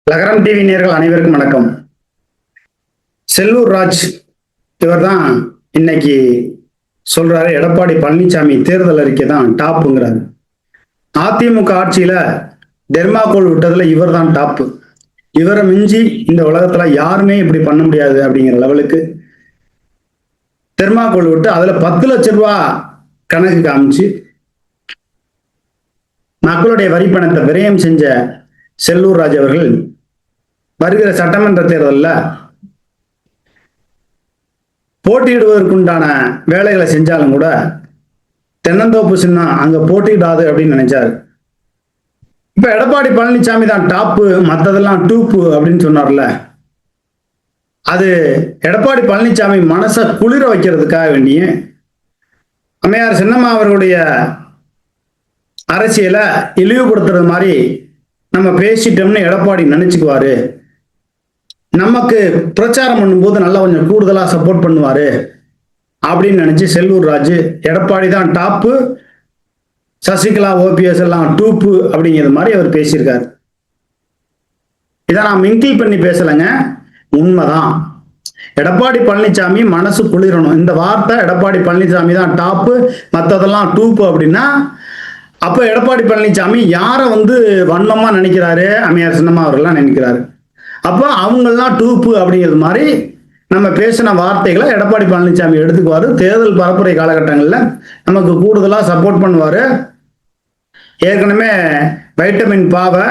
லகரம் டிவி நேயர்கள் அனைவருக்கும் வணக்கம். செல்லூர் ராஜ் இவர் தான் இன்னைக்கு சொல்றாரு, எடப்பாடி பழனிசாமி தேர்தல் அறிக்கை தான் டாப்புங்கிறாரு. அதிமுக ஆட்சியில டெர்மாகோல் விட்டதுல இவர் தான் டாப்பு. இவரை மிஞ்சி இந்த உலகத்துல யாருமே இப்படி பண்ண முடியாது அப்படிங்கிற லெவலுக்கு தெர்மாகோல் விட்டு அதுல 10 லட்சம் ரூபாய் கணக்கு காமிச்சு மக்களுடைய வரி பணத்தை விரயம் செஞ்ச செல்லூர் ராஜ் அவர்கள் வருகிற சட்டமன்ற தேர்தலில் போட்டியிடுவதற்குண்டான வேலைகளை செஞ்சாலும் கூட தென்னந்தோப்பு சின்னம் அங்க போட்டியிடாது அப்படின்னு நினைச்சாரு. இப்ப எடப்பாடி பழனிசாமி தான் டாப்பு, மற்றதெல்லாம் டூப்பு அப்படின்னு சொன்னார்ல, அது எடப்பாடி பழனிசாமி மனசை குளிர வைக்கிறதுக்காக வேண்டிய அம்மையார் சின்னம்மா அவர்களுடைய அரசியலை இழிவுபடுத்துறது மாதிரி நம்ம பேசிட்டோம்னு எடப்பாடி நினைச்சுக்குவாரு, நமக்கு பிரச்சாரம் பண்ணும்போது நல்லா கொஞ்சம் கூடுதலா சப்போர்ட் பண்ணுவாரு அப்படின்னு நினைச்சு செல்லூர் ராஜ் எடப்பாடி தான் டாப்பு, சசிகலா ஓபிஎஸ் எல்லாம் டூப்பு அப்படிங்கிற மாதிரி அவர் பேசியிருக்காரு. இதை நான் மிங்கிள் பண்ணி பேசலைங்க, உண்மைதான். எடப்பாடி பழனிசாமி மனசு குளிரணும். இந்த வார்த்தை எடப்பாடி பழனிசாமி தான் டாப்பு, மற்றதெல்லாம் டூப்பு அப்படின்னா அப்ப எடப்பாடி பழனிசாமி யாரை வன்மமா நினைக்கிறாரு? அம்மையார் சின்னம்மா அவர்கள்லாம் நினைக்கிறாரு. அப்ப அவங்கெல்லாம் டூப்பு அப்படிங்கிறது மாதிரி நம்ம பேசின வார்த்தைகளை எடப்பாடி பழனிசாமி எடுத்துக்குவாரு. தேர்தல் பரப்புரை காலகட்டங்களில் நமக்கு கூடுதலா சப்போர்ட் பண்ணுவாரு. ஏற்கனவே வைட்டமின் பாவை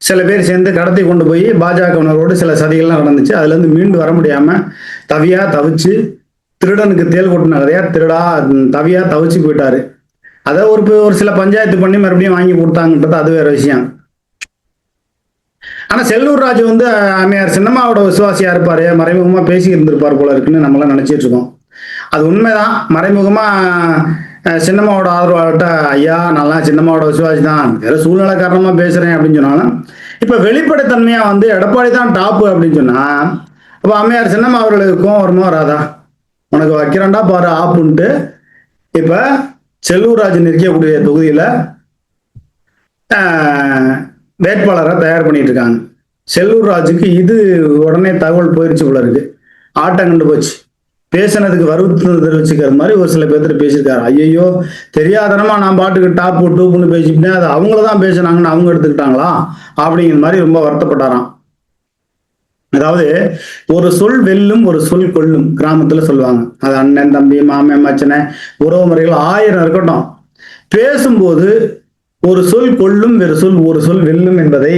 சில பேர் சேர்ந்து கடத்தி கொண்டு போய் பாஜகவினரோடு சில சதிகள்லாம் நடந்துச்சு. அதுல இருந்து மீண்டு வர முடியாம தவிச்சு திருடனுக்கு தேல் கொட்டின கதையா தவியா தவிச்சு போயிட்டாரு. அதை ஒரு சில பஞ்சாயத்து பண்ணி மறுபடியும் வாங்கி கொடுத்தாங்கன்றது அது வேற விஷயம். ஆனா செல்லூர் ராஜ் அம்மையார் சின்னம்மாவோட விசுவாசியா இருப்பாரு, மறைமுகமா பேசி இருந்திருப்பார் போல இருக்குன்னு நம்மளாம் நினைச்சிட்டு இருக்கோம். அது உண்மைதான். மறைமுகமா சின்னம்மாவோட ஆதரவாளர்கிட்ட ஐயா நல்லா சின்னம்மாவோட விசுவாசி தான், வேற சூழ்நிலை காரணமா பேசுறேன் அப்படின்னு சொன்னாலும் இப்ப வெளிப்படைத்தன்மையா எடப்பாடி தான் டாப்பு அப்படின்னு சொன்னா அப்ப அம்மையார் சின்னம்மா அவர்களுக்கும் வருமா வராதா? உனக்கு வைக்கிறேன்டா பாரு ஆப்புன்ட்டு இப்ப செல்லூர் ராஜ் நிற்கக்கூடிய தொகுதியில வேட்பாளரை தயார் பண்ணிட்டு இருக்காங்க. செல்லூர் ராஜுக்கு இது உடனே தகவல் போயிருச்சு போல இருக்கு, ஆட்டம் கண்டு போச்சு. பேசினதுக்கு வருத்தம் தெரிவிச்சுக்கிற மாதிரி ஒரு சில பேர்த்து பேசியிருக்காரு. ஐயோ தெரியாதனமா நான் பாட்டுக்கு டாப்பு டூப்புன்னு பேசிக்கிட்டேன், அது அவங்களதான் பேசினாங்கன்னு அவங்க எடுத்துக்கிட்டாங்களா அப்படிங்கிற மாதிரி ரொம்ப வருத்தப்பட்டாராம். அதாவது ஒரு சொல் வெல்லும் ஒரு சொல் கொல்லும் கிராமத்துல சொல்லுவாங்க. அது அண்ணன் தம்பி மாமன் மச்சனை உறவு முறைகள் 1000 இருக்கட்டும், பேசும்போது ஒரு சொல் கொல்லும் ஒரு சொல் வெல்லும் என்பதை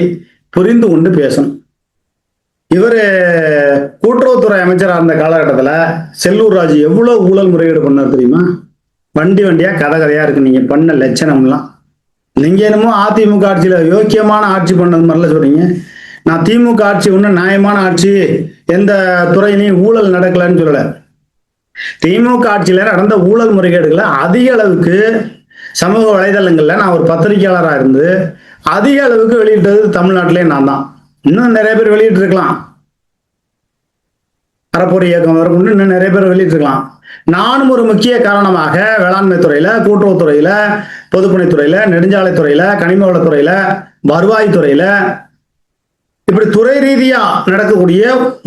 புரிந்து கொண்டு பேசணும். இவரு கூட்டுறவுத்துறை அமைச்சராக இருந்த காலகட்டத்தில் செல்லூர் ராஜ் எவ்வளவு ஊழல் முறையீடு பண்ணார் தெரியுமா? வண்டியா கதையா இருக்கு நீங்க பண்ண லட்சணம்லாம். நீங்க என்னமோ அதிமுக ஆட்சியில யோக்கியமான ஆட்சி பண்ணது மாதிரில சொல்றீங்க. நான் திமுக ஆட்சி ஒண்ணு நியாயமான ஆட்சி, எந்த துறையிலையும் ஊழல் நடக்கலன்னு சொல்லல. திமுக ஆட்சியில நடந்த ஊழல் முறைகேடுகளை அதிக அளவுக்கு சமூக வலைதளங்கள்ல நான் ஒரு பத்திரிகையாளராக இருந்து அதிக அளவுக்கு வெளியிட்டது தமிழ்நாட்டிலே நான் தான். இன்னும் நிறைய பேர் வெளியிட்டு இருக்கலாம், அறப்போர் இயக்கம் வரக்கூடிய இன்னும் நிறைய பேர் வெளியிட்டு இருக்கலாம். நானும் ஒரு முக்கிய காரணமாக வேளாண்மை துறையில, கூட்டுறவுத்துறையில, பொதுப்பணித்துறையில, நெடுஞ்சாலைத்துறையில, கனிம வளத்துறையில, வருவாய்த்துறையில, இப்படி துறை ரீதியா நடக்கக்கூடிய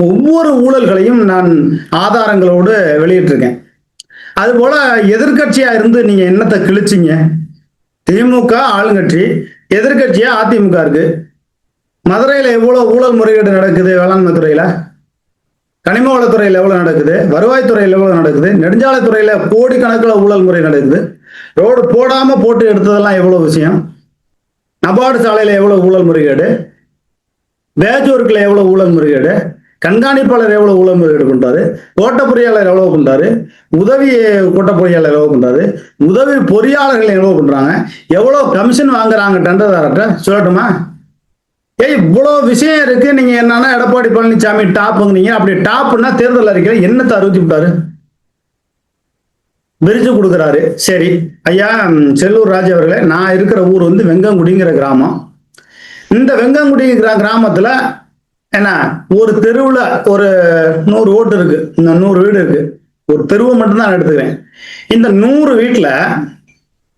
ஒவ்வொரு ஊழல்களையும் நான் ஆதாரங்களோடு வெளியிட்டிருக்கேன். அது போல எதிர்கட்சியா இருந்து நீங்க என்னத்தை கிழிச்சிங்க? திமுக ஆளுங்கட்சி, எதிர்கட்சியா அதிமுக இருக்கு. மதுரையில எவ்வளவு ஊழல் முறைகேடு நடக்குது, வேளாண்மை துறையில, கனிம வளத்துறையில எவ்வளவு நடக்குது, வருவாய்த்துறையில எவ்வளவு நடக்குது, நெடுஞ்சாலைத்துறையில கோடிக்கணக்கில் ஊழல் முறை நடக்குது. ரோடு போடாம போட்டு எடுத்ததெல்லாம் எவ்வளவு விஷயம். நபார்டு சாலையில எவ்வளவு ஊழல் முறைகேடு, பேஜோர்க்ல எவ்வளவு ஊழல் முறைகேடு, கண்காணிப்பாளர் எவ்வளவு ஊழல் முறைகேடு பண்றாரு, கோட்ட பொறியாளர் எவ்வளவு பண்றாரு, உதவி கோட்ட பொறியாளர் எவ்வளவு பண்றாரு, உதவி பொறியாளர்கள் எவ்வளவு பண்றாங்க, எவ்வளவு கமிஷன் வாங்குறாங்க டெண்டர்தார்ட்ட சொல்லட்டுமா? இவ்வளவு விஷயம் இருக்கு. நீங்க என்னன்னா எடப்பாடி பழனிசாமி டாப்புங்க. அப்படி டாப்னா தேர்தல் அறிக்கையில என்னத்தை அறிவிச்சு விட்டாரு? விரிச்சு கொடுக்குறாரு. சரி ஐயா செல்லூர் ராஜ் அவர்களே, நான் இருக்கிற ஊர் வெங்கங்குடிங்கிற கிராமம். இந்த வெங்கங்குடி கிராமத்துல என்ன ஒரு தெருவுல ஒரு 100 ஓட்டு இருக்கு, இந்த 100 வீடு இருக்கு. ஒரு தெருவை மட்டும்தான் எடுத்துக்கிறேன். இந்த 100 வீட்டுல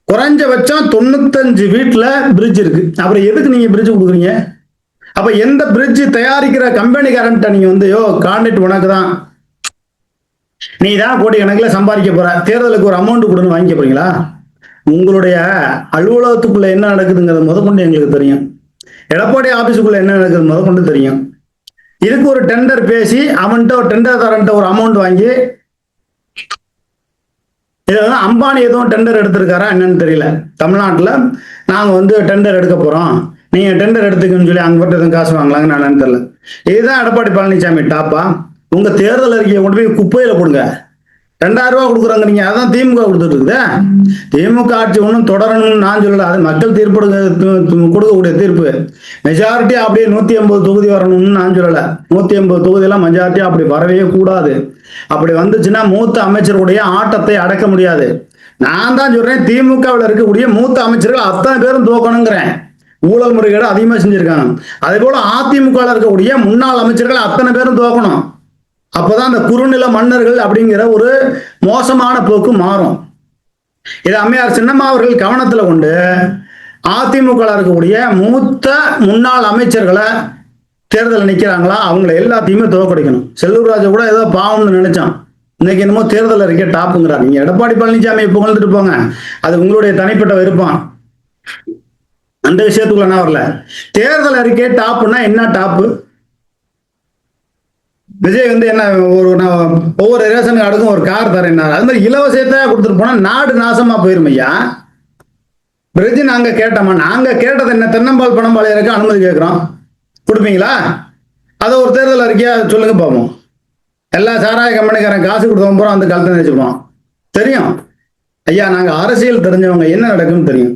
குறைஞ்சபட்சம் 95 வீட்டுல பிரிட்ஜ் இருக்கு. அப்புறம் எதுக்கு நீங்க பிரிட்ஜ் கொடுக்குறீங்க? அப்ப எந்த பிரிட்ஜ் தயாரிக்கிற கம்பெனிக்காரன்ட்ட நீங்க வந்து கான்ட்ராக்ட் உனக்கு தான், நீ தான் கோடி கணக்கில் சம்பாதிக்க போற, தேர்தலுக்கு ஒரு அமௌண்ட் கொடுன்னு வாங்கிக்க போறீங்களா? உங்களுடைய அலுவலகத்துக்குள்ள என்ன நடக்குதுங்கிறது முதற்கொண்டு எங்களுக்கு தெரியும். எடப்பாடி ஆபீஸுக்குள்ள என்ன நடக்குது முதற்கொண்டு தெரியும். இதுக்கு ஒரு டெண்டர் பேசி அவன்கிட்ட ஒரு டெண்டர் தரன்ட்ட ஒரு அமௌண்ட் வாங்கி, இதெல்லாம் அம்பானி எதுவும் டெண்டர் எடுத்திருக்காரா என்னன்னு தெரியல. தமிழ்நாட்டில் நாங்கள் வந்து டெண்டர் எடுக்க போறோம், நீங்க டெண்டர் எடுத்துக்கன்னு சொல்லி அங்க மட்டும் எதுவும் காசு வாங்கலாங்கன்னு என்னன்னு தெரியல. இதுதான் எடப்பாடி பழனிசாமி டாப்பா? உங்க தேர்தல் அறிக்கையை கொண்டு போய் குப்பையில கொடுங்க. 2000 ரூபா கொடுக்குறாங்க நீங்க, அதான் திமுக கொடுத்துட்டு இருக்குது. திமுக ஆட்சி ஒன்றும் தொடரணும்னு நான் சொல்லல, அது மக்கள் தீர்ப்பு கொடுக்கக்கூடிய தீர்ப்பு. மெஜாரிட்டி அப்படியே 180 தொகுதி வரணும்னு நான் சொல்லல. 180 தொகுதியெல்லாம் மெஜாரிட்டி அப்படி வரவே கூடாது. அப்படி வந்துச்சுன்னா மூத்த அமைச்சருடைய ஆட்டத்தை அடக்க முடியாது. நான் தான் சொல்றேன், திமுகவில் இருக்கக்கூடிய மூத்த அமைச்சர்கள் அத்தனை பேரும் தோக்கணுங்கிறேன். ஊழல் முறைகேடு அதிகமா செஞ்சிருக்காங்க. அதே போல அதிமுக இருக்கக்கூடிய முன்னாள் அமைச்சர்கள் அத்தனை பேரும் தோக்கணும். அப்பதான் அந்த குறுநில மன்னர்கள் அப்படிங்கிற ஒரு மோசமான போக்கு மாறும். இதை அம்மையார் சின்னம்மா அவர்கள் கவனத்துல கொண்டு அதிமுக இருக்கக்கூடிய மூத்த முன்னாள் அமைச்சர்களை தேர்தல் நிக்கிறாங்களா அவங்களை எல்லாத்தையுமே தோக்கடிக்கணும். செல்லூர் ராஜா கூட ஏதோ பாவம்னு நினைச்சான், இன்னைக்கு என்னமோ தேர்தல் அறிக்கை டாப்புங்கிறார். நீங்க எடப்பாடி பழனிசாமி புகழ்ந்துட்டு போங்க, அது உங்களுடைய தனிப்பட்ட விருப்பம். அந்த விஷயத்துக்குள்ள என்ன வரல. தேர்தல் அறிக்கை டாப்புன்னா என்ன டாப்பு? விஜய் வந்து என்ன ஒரு ஒவ்வொரு ரேஷன் கார்டுக்கும் ஒரு கார் தரேன்னாரு. அது மாதிரி இலவசத்தை கொடுத்துட்டு போனா நாடு நாசமா போயிரும் ஐயா. பிரிட்ஜ் நாங்க கேட்டோமா? நாங்க கேட்டது என்ன? தென்னம்பால் பணம்பால் இறக்க அனுமதி கேட்கிறோம், கொடுப்பீங்களா? அதை ஒரு தேர்தல் அறிக்கையா சொல்லுங்க பார்ப்போம். எல்லா சாராய கம்பெனிக்காரன் காசு கொடுத்தவங்க போறோம் அந்த காலத்தை நினைச்சுப்போம். தெரியும் ஐயா, நாங்க அரசியல் தெரிஞ்சவங்க, என்ன நடக்கும்னு தெரியும்.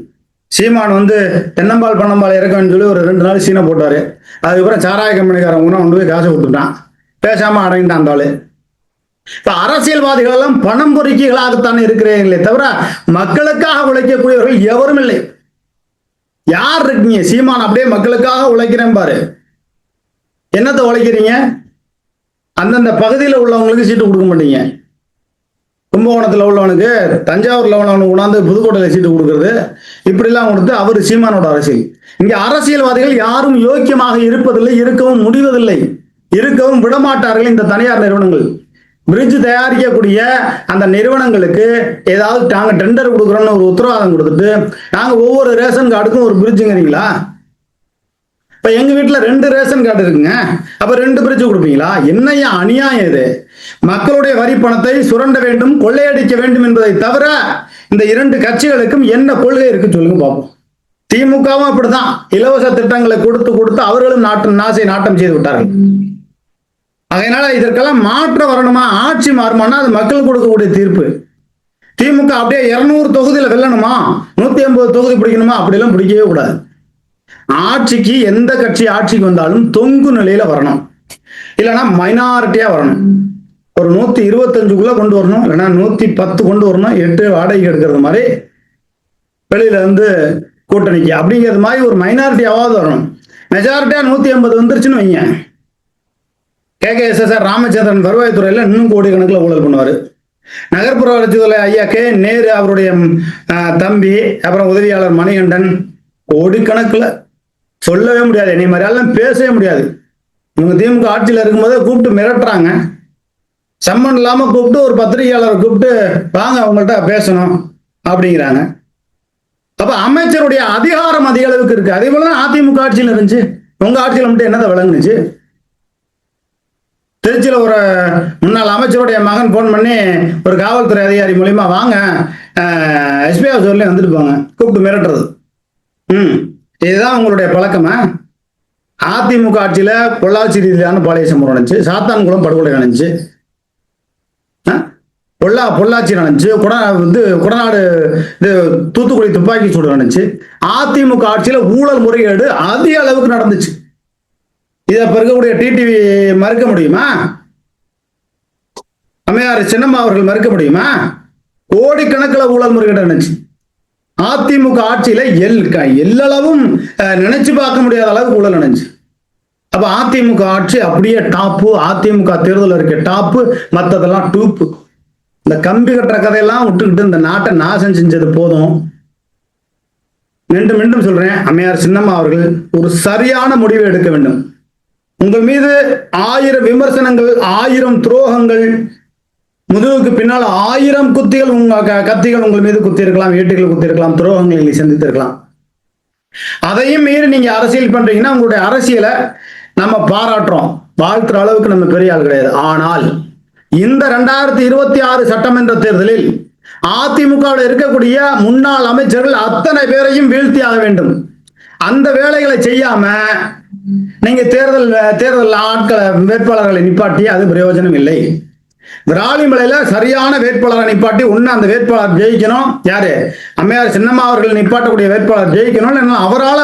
சீமான் வந்து தென்னம்பால் பணம்பால் இறக்கன்னு சொல்லி ஒரு 2 நாள் சீனை போட்டாரு. அதுக்கப்புறம் சாராய கம்பெனிக்காரன் கொண்டு போய் காசு கொடுத்துட்டான், பேசாம அடங்கிட்டான் அந்த ஆளு. இப்ப அரசியல்வாதிகள் எல்லாம் பணம் பொறுக்கிகளாகத்தான் இருக்கிறீங்களே தவிர மக்களுக்காக உழைக்கக்கூடியவர்கள் எவரும் இல்லை. யார் இருக்கீங்க? சீமான் அப்படியே மக்களுக்காக உழைக்கிறேன் பாரு. என்னத்தை உழைக்கிறீங்க? அந்தந்த பகுதியில் உள்ளவங்களுக்கு சீட்டு கொடுக்க மாட்டீங்க. கும்பகோணத்தில் உள்ளவனுக்கு, தஞ்சாவூர்ல உள்ளவனுக்கு கொண்டாந்து புதுக்கோட்டையில சீட்டு கொடுக்கறது, இப்படிலாம் கொடுத்து அவர் சீமானோட அரசியல். இங்க அரசியல்வாதிகள் யாரும் யோக்கியமாக இருப்பதில்லை, இருக்கவும் முடிவதில்லை, இருக்கவும் விடமாட்டார்கள். இந்த தனியார் நிறுவனங்கள் பிரிட்ஜ் தயாரிக்கக்கூடிய அந்த நிறுவனங்களுக்கு ஏதாவது நாங்க டெண்டர் கொடுக்குறோம்னு ஒரு உத்தரவாதம் கொடுத்துட்டு நாங்க ஒவ்வொரு ரேஷன் கார்டுக்கும் ஒரு பிரிட்ஜுங்கிறீங்களா? இப்ப எங்க வீட்டுல 2 ரேஷன் கார்டு இருக்குங்க, அப்ப 2 பிரிட்ஜ் கொடுப்பீங்களா? என்னையா அநியாயம் இது? மக்களுடைய வரி பணத்தை சுரண்ட வேண்டும், கொள்ளையடிக்க வேண்டும் என்பதை தவிர இந்த 2 கட்சிகளுக்கும் என்ன கொள்கை இருக்கு சொல்லுங்க பார்ப்போம். திமுகவும் அப்படிதான் இலவச திட்டங்களை கொடுத்து அவர்களும் நாட்டம் செய்து விட்டார்கள். அதனால இதற்கெல்லாம் மாற்றம் வரணுமா, ஆட்சி மாறுமானா அது மக்கள் கொடுக்கக்கூடிய தீர்ப்பு. திமுக அப்படியே 200 தொகுதியில வெல்லணுமா, 180 தொகுதி பிடிக்கணுமா, அப்படிலாம் பிடிக்கவே கூடாது. ஆட்சிக்கு எந்த கட்சி ஆட்சிக்கு வந்தாலும் தொங்கு நிலையில வரணும், இல்லைன்னா மைனாரிட்டியா வரணும். ஒரு 125க்குள்ள கொண்டு வரணும், இல்லைன்னா 110 கொண்டு வரணும். 8 வாடகை எடுக்கிறது மாதிரி வெளியில இருந்து கூட்டணிக்கு அப்படிங்கிறது மாதிரி ஒரு மைனாரிட்டியாவது வரணும். மெஜாரிட்டியா 180 வந்துருச்சுன்னு வைங்க, KKSSR ராமச்சந்திரன் வருவாய்த்துறையில இன்னும் கோடி கணக்கில் ஊழல் பண்ணுவாரு. நகர்ப்புற வளர்ச்சித்துறை ஐயா நேரு அவருடைய தம்பி, அப்புறம் உதவியாளர் மணிகண்டன், கோடிக்கணக்கில் சொல்லவே முடியாது. என்னை மாதிரியெல்லாம் பேசவே முடியாது. இவங்க திமுக ஆட்சியில் இருக்கும்போதே கூப்பிட்டு மிரட்டுறாங்க, சம்மன் இல்லாம கூப்பிட்டு ஒரு பத்திரிகையாளரை கூப்பிட்டு வாங்க அவங்கள்ட்ட பேசணும் அப்படிங்கிறாங்க. அப்ப அமைச்சருடைய அதிகாரம் அதிக அளவுக்கு இருக்கு. அதே போலதான் அதிமுக ஆட்சியில் இருந்துச்சு. உங்க ஆட்சியில் மட்டும் என்னதை விளங்குச்சு? திருச்சியில ஒரு முன்னாள் அமைச்சருடைய மகன் போன் பண்ணி ஒரு காவல்துறை அதிகாரி மூலியமா வாங்க எஸ்பி ஆஃபீஸ் வரலையும் வந்துட்டு போங்க கூப்பிட்டு மிரட்டுறது. இதுதான் உங்களுடைய பழக்கமா? அதிமுக ஆட்சியில பொள்ளாச்சி ரீதியிலான பாலிய சம்பவம் நடந்துச்சு, சாத்தான்குளம் படுகொலை நடந்துச்சு, பொள்ளாச்சி நடந்துச்சு, குடநாடு இது தூத்துக்குடி துப்பாக்கி சூடு நடந்துச்சு. அதிமுக ஆட்சியில ஊழல் முறைகேடு அதிக அளவுக்கு நடந்துச்சு. இதை இருக்கக்கூடிய டிடிவி மறுக்க முடியுமா? அம்மையார் சின்னம்மா அவர்கள் மறுக்க முடியுமா? கோடிக்கணக்கில் ஊழல் முறைகேடு நடந்துச்சு. அதிமுக ஆட்சியில எல்லளவும் நினைச்சு பார்க்க முடியாத அளவுக்கு ஊழல் நடந்துச்சு. அப்ப அதிமுக ஆட்சி அப்படியே டாப்பு, அதிமுக தேர்தல் இருக்க டாப்பு, மற்றதெல்லாம் டூப்பு. இந்த கம்பி கட்டுற கதையெல்லாம் விட்டுக்கிட்டு இந்த நாட்டை நாசம் செஞ்சது போதும். மீண்டும் மீண்டும் சொல்றேன், அம்மையார் சின்னம்மா அவர்கள் ஒரு சரியான முடிவை எடுக்க வேண்டும். உங்கள் மீது 1000 விமர்சனங்கள், 1000 துரோகங்கள், முதுகுக்கு பின்னால் 1000 குத்திகள் கத்திகள் உங்கள் மீது குத்தி இருக்கலாம், ஈட்டிகள் குத்தி இருக்கலாம், துரோகங்களை சந்தித்திருக்கலாம். அதையும் மீறி நீங்க அரசியல் பண்றீங்கன்னா உங்களுடைய அரசியலை நம்ம பாராட்டுறோம், வாழ்த்துற அளவுக்கு நம்ம பெரிய ஆள் கிடையாது. ஆனால் இந்த 2026 சட்டமன்ற தேர்தலில் அதிமுகவில் இருக்கக்கூடிய முன்னாள் அமைச்சர்கள் அத்தனை பேரையும் வீழ்த்தி ஆக வேண்டும். அந்த வேலைகளை செய்யாம நீங்க தேர்தல் ஆட்களை வேட்பாளர்களை நிப்பாட்டி அது பிரயோஜனம் இல்லை. விராலிமலையில சரியான வேட்பாளரை நிப்பாட்டி ஒண்ணு அந்த வேட்பாளர் ஜெயிக்கணும். யாரு? அம்மையார் சின்னம்மா அவர்கள் நிப்பாட்டக்கூடிய வேட்பாளர் ஜெயிக்கணும், அவரால்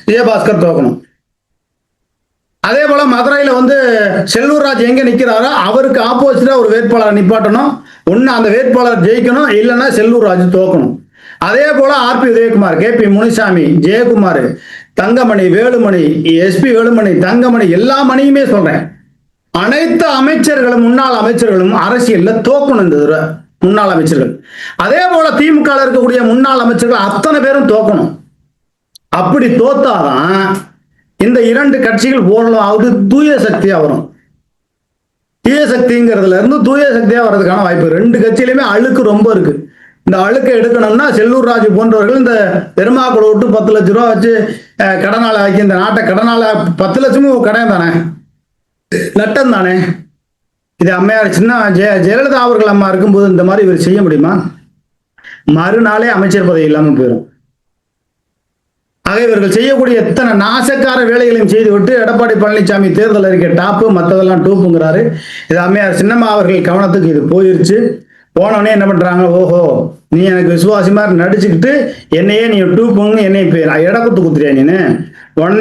விஜயபாஸ்கர் தோக்கணும். அதே போல மதுரையில செல்லூர் ராஜ் எங்க நிக்கிறாரோ அவருக்கு ஆப்போசிட்டா ஒரு வேட்பாளரை நிப்பாட்டணும். ஒண்ணு அந்த வேட்பாளர் ஜெயிக்கணும், இல்லைன்னா செல்லூர் ராஜ் தோக்கணும். அதே போல R B Udhayakumar, KP Munisamy, Jayakumar, Thangamani, Velumani, SP Velumani, Thangamani, எல்லா மணியுமே சொல்றேன், அனைத்து அமைச்சர்களும் முன்னாள் அமைச்சர்களும் அரசியல்ல தோக்கணும். இந்த முன்னாள் அமைச்சர்கள் அதே போல திமுக இருக்கக்கூடிய முன்னாள் அமைச்சர்கள் அத்தனை பேரும் தோக்கணும். அப்படி தோத்தாதான் இந்த 2 கட்சிகள் ஓரளவு தூய சக்தியா வரும். தீய சக்திங்கிறதுல இருந்து தூய சக்தியா வர்றதுக்கான வாய்ப்பு 2 கட்சியிலுமே அழுக்கு ரொம்ப இருக்கு. இந்த அழுக்கை எடுக்கணும்னா செல்லூர் ராஜு போன்றவர்கள் இந்த பெருமாக்குளை விட்டு 10 லட்சம் ரூபா வச்சு கடனால ஆக்கி இந்த நாட்டை கடனால 10 லட்சமும் கடன் தானே, நட்டம் தானே. இது அம்மையார் ஜெயலலிதா அவர்கள் அம்மா இருக்கும்போது இந்த மாதிரி இவர் செய்ய முடியுமா? மறுநாளே அமைச்சர் பதவி இல்லாமல் போயிடும். ஆக இவர்கள் செய்யக்கூடிய எத்தனை நாசக்கார வேலைகளையும் செய்துவிட்டு எடப்பாடி பழனிசாமி தேர்தல் அறிக்கை டாப்பு, மற்றதெல்லாம் டூப்புங்கிறாரு. இது அம்மையார் சின்னம்மா அவர்கள் கவனத்துக்கு இது போயிருச்சு. போனோடனே என்ன பண்றாங்க, ஓஹோ நீ எனக்கு விசுவாசி மாதிரி நடிச்சுக்கிட்டு என்னையே நீ டூப்புன்னு என்னை இடக்குத்து குத்துறியா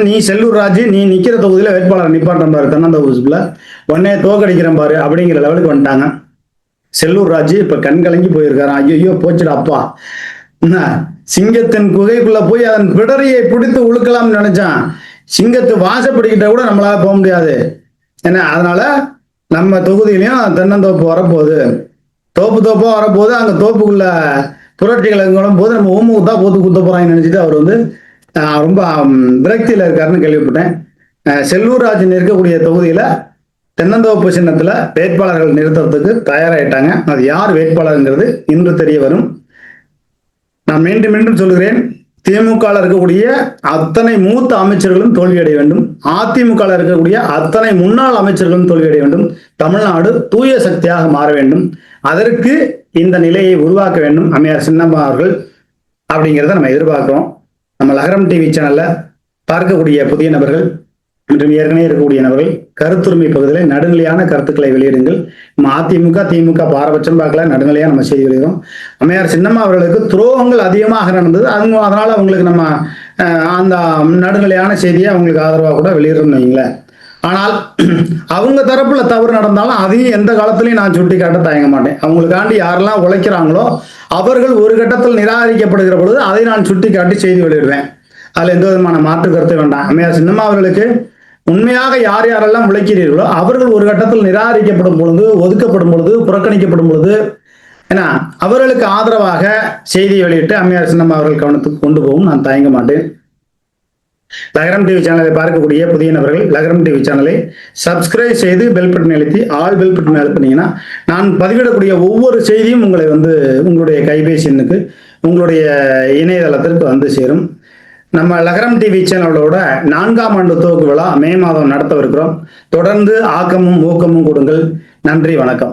நீ செல்லூர் ராஜு நீ நிக்கிற தொகுதியில வேட்பாளர் நிப்பாட்டம் பாரு, தென்னந்தோப்புல உடனே தோக்கடிக்கிறேன் பாரு அப்படிங்கிற லெவலுக்கு வந்துட்டாங்க. செல்லூர் ராஜு இப்ப கண் கலங்கி போயிருக்காரு. ஐயோ போச்சுடா அப்பா, சிங்கத்தின் குகைக்குள்ள போய் அதன் பிடரியை பிடித்து உழுக்கலாம்னு நினைச்சான். சிங்கத்து வாசப்படிக்கிட்ட கூட நம்மளால போக முடியாது. ஏன்னா அதனால நம்ம தொகுதியிலையும் தென்னந்தோப்பு வரப்போகுது, தோப்பா வரப்போகுது. அங்க தோப்புக்குள்ள புரட்சிகள் போது நம்ம ஓமுக்கு தான் போத்து குத்த போறாங்கன்னு நினைச்சிட்டு அவர் ரொம்ப விரக்தியில இருக்காருன்னு கேள்விப்பட்டேன். செல்லூர் ராஜன் இருக்கக்கூடிய தொகுதியில தென்னந்தோப்பு சின்னத்துல வேட்பாளர்கள் நிறுத்துறதுக்கு தயாராயிட்டாங்க. அது யார் வேட்பாளருங்கிறது இன்று தெரிய வரும். நான் மீண்டும் மீண்டும் சொல்கிறேன், திமுக இருக்கக்கூடிய அத்தனை மூத்த அமைச்சர்களும் தோல்வியடைய வேண்டும், அதிமுக இருக்கக்கூடிய அத்தனை முன்னாள் அமைச்சர்களும் தோல்வியடைய வேண்டும். தமிழ்நாடு தூய சக்தியாக மாற வேண்டும். அதற்கு இந்த நிலையை உருவாக்க வேண்டும் அம்மையார் சின்னம்மா அவர்கள் அப்படிங்கிறத நம்ம எதிர்பார்க்கிறோம். நம்ம லகரம் டிவி சேனல்ல பார்க்கக்கூடிய புதிய நபர்கள் மற்றும் ஏற்கனவே இருக்கக்கூடிய நபர்கள் கருத்துரிமை பகுதியில் நடுநிலையான கருத்துக்களை வெளியிடுங்கள். நம்ம அதிமுக திமுக பாரபட்சம் பார்க்கல, நடுநிலையா நம்ம செய்தி வெளியிடும். அம்மையார் சின்னம்மா அவர்களுக்கு துரோகங்கள் அதிகமாக நடந்தது, அதனால அவங்களுக்கு நம்ம அந்த நடுநிலையான செய்தியை அவங்களுக்கு ஆதரவாக கூட வெளியிடணும்னு வைங்களேன். ஆனால் அவங்க தரப்புல தவறு நடந்தாலும் அதையும் எந்த காலத்திலையும் நான் சுட்டி காட்ட தயங்க மாட்டேன். அவங்களுக்காண்டி யாரெல்லாம் உழைக்கிறாங்களோ அவர்கள் ஒரு கட்டத்தில் நிராகரிக்கப்படுகிற பொழுது அதை நான் சுட்டி காட்டி செய்தி வெளியிடுவேன். அதுல எந்த விதமான மாற்று கருத்து வேண்டாம். அம்மையார் சின்னம்மா அவர்களுக்கு உண்மையாக யார் யாரெல்லாம் உழைக்கிறீர்களோ அவர்கள் ஒரு கட்டத்தில் நிராகரிக்கப்படும் பொழுது, ஒதுக்கப்படும் பொழுது, புறக்கணிக்கப்படும் பொழுது ஏன்னா அவர்களுக்கு ஆதரவாக செய்தி வெளியிட்டு அம்மையார் சின்னம்மா அவர்கள் கவனத்துக்கு கொண்டு போகும் நான் தயங்க மாட்டேன். லகரம் டிவி சேனலை பார்க்கக்கூடிய புதிய நபர்கள் லகரம் டிவி சேனலை சப்ஸ்கிரைப் செய்து பெல் பட்டன் அழுத்தி ஆல் பெல் பட்டன் அழுத்தினீங்கன்னா நான் பதிவிடக்கூடிய ஒவ்வொரு செய்தியும் உங்களை உங்களுடைய கைபேசி எண்ணுக்கு உங்களுடைய இணையதளத்திற்கு சேரும். நம்ம லகரம் டிவி சேனலோட 4ஆம் ஆண்டு துவக்க விழா மே மாதம் நடத்தவிருக்கிறோம். தொடர்ந்து ஆக்கமும் ஊக்கமும் கொடுங்கள். நன்றி, வணக்கம்.